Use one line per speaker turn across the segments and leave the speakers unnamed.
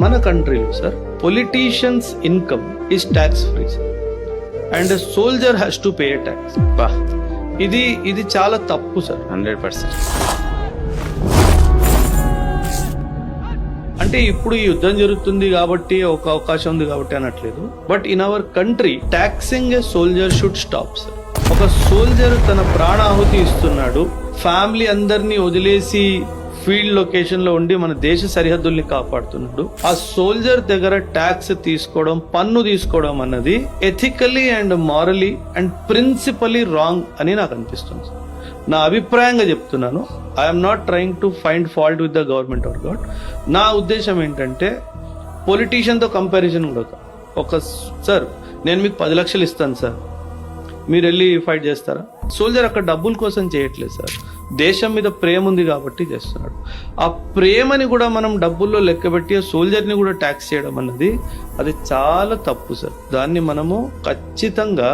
మన కంట్రీలో sir politicians income is tax free and soldier has to pay tax. ఇది చాలా తప్పు సార్.
100%.
అంటే ఇప్పుడు ఈ యుద్ధం జరుగుతుంది కాబట్టి ఒక అవకాశం ఉంది కాబట్టి అనట్లేదు. But in our country taxing A soldier should stop sir. ఒక సోల్జర్ తన ప్రాణాహుతి ఇస్తున్నాడు, ఫ్యామిలీ అందరినీ వదిలేసి ఫీల్డ్ లొకేషన్ లో ఉండి మన దేశ సరిహద్దుల్ని కాపాడుతున్నాడు. ఆ సోల్జర్ దగ్గర ట్యాక్స్ తీసుకోవడం, పన్ను తీసుకోవడం అన్నది ethically and మారలీ and principally wrong అని నాకు అనిపిస్తుంది. నా అభిప్రాయంగా చెప్తున్నాను. I'm not trying to find fault with the government are God. నా ఉద్దేశం ఏంటంటే పొలిటీషియన్తో కంపారిజన్ కూడా ఒక సార్ నేను మీకు 10 లక్షలు ఇస్తాను సార్, మీరు వెళ్ళి ఫైట్ చేస్తారా? సోల్జర్ అక్కడ డబ్బుల కోసం చేయట్లేదు సార్, దేశం మీద ప్రేమ ఉంది కాబట్టి చేస్తున్నాడు. ఆ ప్రేమని కూడా మనం డబ్బుల్లో లెక్కబెట్టి సోల్జర్ని కూడా ట్యాక్స్ చేయడం అన్నది అది చాలా తప్పు సార్. దాన్ని మనము ఖచ్చితంగా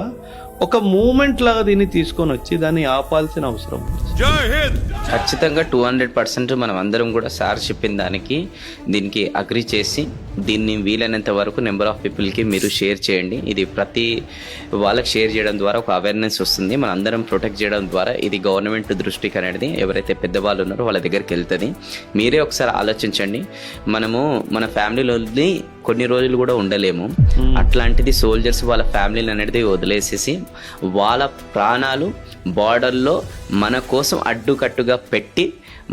ఒక మూమెంట్ లాగా దీన్ని తీసుకొని వచ్చి దాన్ని ఆపాల్సిన అవసరం ఉంది.
ఖచ్చితంగా 200% మనం అందరం కూడా సార్ చెప్పిన దీనికి అగ్రి చేసి దీన్ని వీలైనంత వరకు నెంబర్ ఆఫ్ పీపుల్కి మీరు షేర్ చేయండి. ఇది ప్రతి వాళ్ళకి షేర్ చేయడం ద్వారా ఒక అవేర్నెస్ వస్తుంది. మనం అందరం ప్రొటెక్ట్ చేయడం ద్వారా ఇది గవర్నమెంట్ దృష్టికి అనేది ఎవరైతే పెద్దవాళ్ళు ఉన్నారో వాళ్ళ దగ్గరికి వెళ్తుంది. మీరే ఒకసారి ఆలోచించండి. మనము మన ఫ్యామిలీలోని కొన్ని రోజులు కూడా ఉండలేము. అట్లాంటిది సోల్జర్స్ వాళ్ళ ఫ్యామిలీని అనేది వదిలేసేసి వాళ్ళ ప్రాణాలు బార్డర్లో మన కోసం అడ్డుకట్టుగా పెట్టి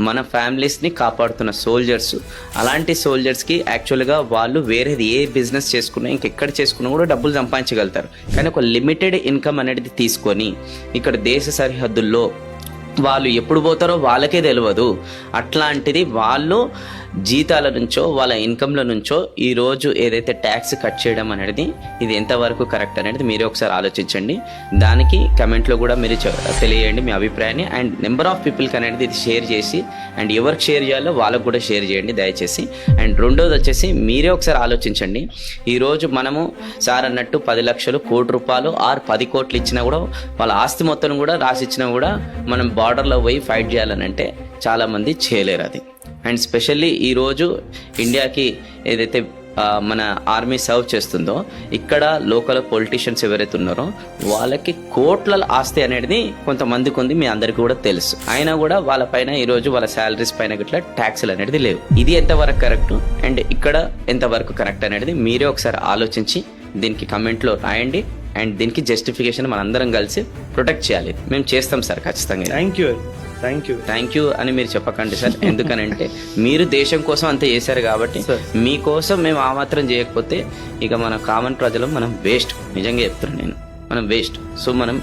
మన ఫ్యామిలీస్ని కాపాడుతున్న సోల్జర్స్. అలాంటి సోల్జర్స్కి యాక్చువల్గా వాళ్ళు వేరేది ఏ బిజినెస్ చేసుకున్నా ఇంకెక్కడ చేసుకున్నా కూడా డబ్బులు సంపాదించగలుగుతారు. కానీ ఒక లిమిటెడ్ ఇన్కమ్ అనేది తీసుకొని ఇక్కడ దేశ సరిహద్దుల్లో వాళ్ళు ఎప్పుడు పోతారో వాళ్ళకే తెలియదు. అట్లాంటిది వాళ్ళు జీతాల నుంచో వాళ్ళ ఇన్కంల నుంచో ఈరోజు ఏదైతే ట్యాక్స్ కట్ చేయడం అనేది ఇది ఎంతవరకు కరెక్ట్ అనేది మీరే ఒకసారి ఆలోచించండి. దానికి కమెంట్లో కూడా మీరు తెలియజేయండి మీ అభిప్రాయాన్ని. అండ్ నెంబర్ ఆఫ్ పీపుల్కి అనేది ఇది షేర్ చేసి అండ్ ఎవరికి షేర్ చేయాలో వాళ్ళకు కూడా షేర్ చేయండి దయచేసి. అండ్ రెండోది వచ్చేసి మీరే ఒకసారి ఆలోచించండి. ఈరోజు మనము సార్ అన్నట్టు 10 లక్షలు, కోటి రూపాయలు ఆర్ 10 కోట్లు ఇచ్చినా కూడా వాళ్ళ ఆస్తి మొత్తం కూడా రాసిచ్చినా కూడా మనం బార్డర్లో పోయి ఫైట్ చేయాలని అంటే చాలామంది చేయలేరు అది. అండ్ స్పెషల్లీ ఈరోజు ఇండియాకి ఏదైతే మన ఆర్మీ సర్వ్ చేస్తుందో ఇక్కడ లోకల్ పొలిటీషియన్స్ ఎవరైతే ఉన్నారో వాళ్ళకి కోట్ల ఆస్తి అనేది కొంతమందికి ఉంది, మీ అందరికీ కూడా తెలుసు. అయినా కూడా వాళ్ళ పైన ఈరోజు వాళ్ళ శాలరీస్ పైన ఇట్లా ట్యాక్స్లు అనేది లేవు. ఇది ఎంతవరకు కరెక్ట్ అండ్ ఇక్కడ ఎంతవరకు కరెక్ట్ అనేది మీరే ఒకసారి ఆలోచించి దీనికి కమెంట్లో రాయండి. అండ్ దీనికి జస్టిఫికేషన్ మనందరం కలిసి ప్రొటెక్ట్ చేయాలి. మేము చేస్తాం సార్ ఖచ్చితంగా. థ్యాంక్ యూ అని మీరు చెప్పకండి సార్. ఎందుకనంటే మీరు దేశం కోసం అంత చేశారు కాబట్టి మీకోసం మేము ఆ మాత్రం చేయకపోతే ఇక మన కామన్ ప్రజలు మనం వేస్ట్. నిజంగా చెప్తున్నాను నేను, మనం వేస్ట్. సో మనం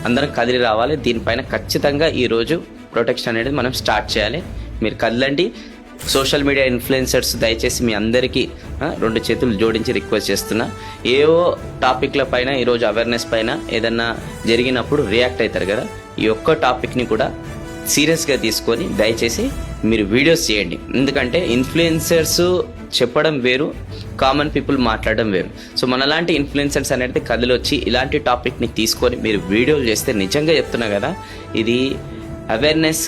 అందరం కదిలి రావాలి. దీనిపైన ఖచ్చితంగా ఈరోజు ప్రొటెక్షన్ అనేది మనం స్టార్ట్ చేయాలి. మీరు కదలండి. సోషల్ మీడియా ఇన్ఫ్లుయెన్సర్స్ దయచేసి మీ అందరికీ 2 చేతులు జోడించి రిక్వెస్ట్ చేస్తున్నా. ఏవో టాపిక్ల పైన ఈరోజు అవేర్నెస్ పైన ఏదన్నా జరిగినప్పుడు రియాక్ట్ అవుతారు కదా, ఈ ఒక్క టాపిక్ని కూడా సీరియస్గా తీసుకొని దయచేసి మీరు వీడియోస్ చేయండి. ఎందుకంటే ఇన్ఫ్లుయెన్సర్స్ చెప్పడం వేరు, కామన్ పీపుల్ మాట్లాడడం వేరు. సో మనలాంటి ఇన్ఫ్లుయెన్సర్స్ అనేది కదిలొచ్చి ఇలాంటి టాపిక్ని తీసుకొని మీరు వీడియోలు చేస్తే నిజంగా చెప్తున్నా కదా, ఇది అవేర్నెస్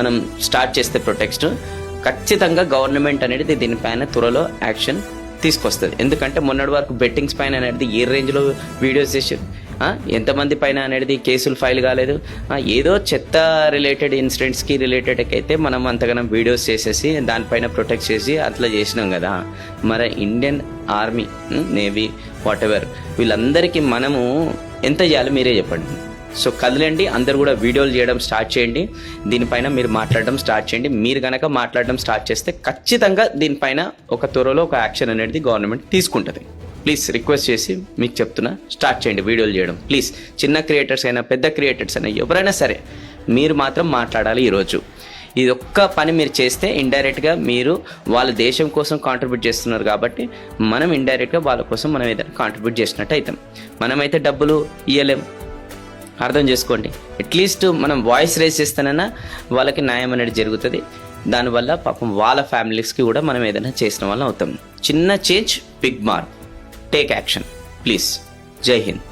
మనం స్టార్ట్ చేస్తే ప్రొటెక్షన్ ఖచ్చితంగా గవర్నమెంట్ అనేది దీనిపైన త్వరలో యాక్షన్ తీసుకొస్తుంది. ఎందుకంటే మొన్నటి వరకు బెట్టింగ్స్ పైన అనేది ఏ రేంజ్లో వీడియోస్ చేసారు, ఎంతమంది పైన అనేది కేసులు ఫైల్ కాలేదు. ఏదో చెత్త రిలేటెడ్ ఇన్సిడెంట్స్కి రిలేటెడ్ అయితే మనం అంతగానం వీడియోస్ చేసేసి దానిపైన ప్రొటెక్ట్ చేసి అట్లా చేసినాం కదా. మరి Indian army, navy, what ever వీళ్ళందరికీ మనము ఎంత చేయాలి మీరే చెప్పండి. సో కదలండి, అందరు కూడా వీడియోలు చేయడం స్టార్ట్ చేయండి. దీనిపైన మీరు మాట్లాడడం స్టార్ట్ చేయండి. మీరు కనుక మాట్లాడడం స్టార్ట్ చేస్తే ఖచ్చితంగా దీనిపైన ఒక త్వరలో ఒక యాక్షన్ అనేది గవర్నమెంట్ తీసుకుంటుంది. ప్లీజ్ రిక్వెస్ట్ చేసి మీకు చెప్తున్నా, స్టార్ట్ చేయండి వీడియోలు చేయడం ప్లీజ్. చిన్న క్రియేటర్స్ అయినా పెద్ద క్రియేటర్స్ అయినా ఎవరైనా సరే మీరు మాత్రం మాట్లాడాలి. ఈరోజు ఇది ఒక్క పని మీరు చేస్తే ఇండైరెక్ట్గా మీరు వాళ్ళ దేశం కోసం కాంట్రిబ్యూట్ చేస్తున్నారు కాబట్టి మనం ఇండైరెక్ట్గా వాళ్ళ కోసం మనం ఏదైనా కాంట్రిబ్యూట్ చేసినట్టు అవుతాం. మనమైతే డబ్బులు ఇవ్వలేం, అర్థం చేసుకోండి. అట్లీస్ట్ మనం వాయిస్ రేస్ చేస్తానన్నా వాళ్ళకి న్యాయం అనేది జరుగుతుంది. దానివల్ల పాపం వాళ్ళ ఫ్యామిలీస్కి కూడా మనం ఏదైనా చేసిన వాళ్ళం అవుతాం. చిన్న change, big mark. Take action please. జై హింద్.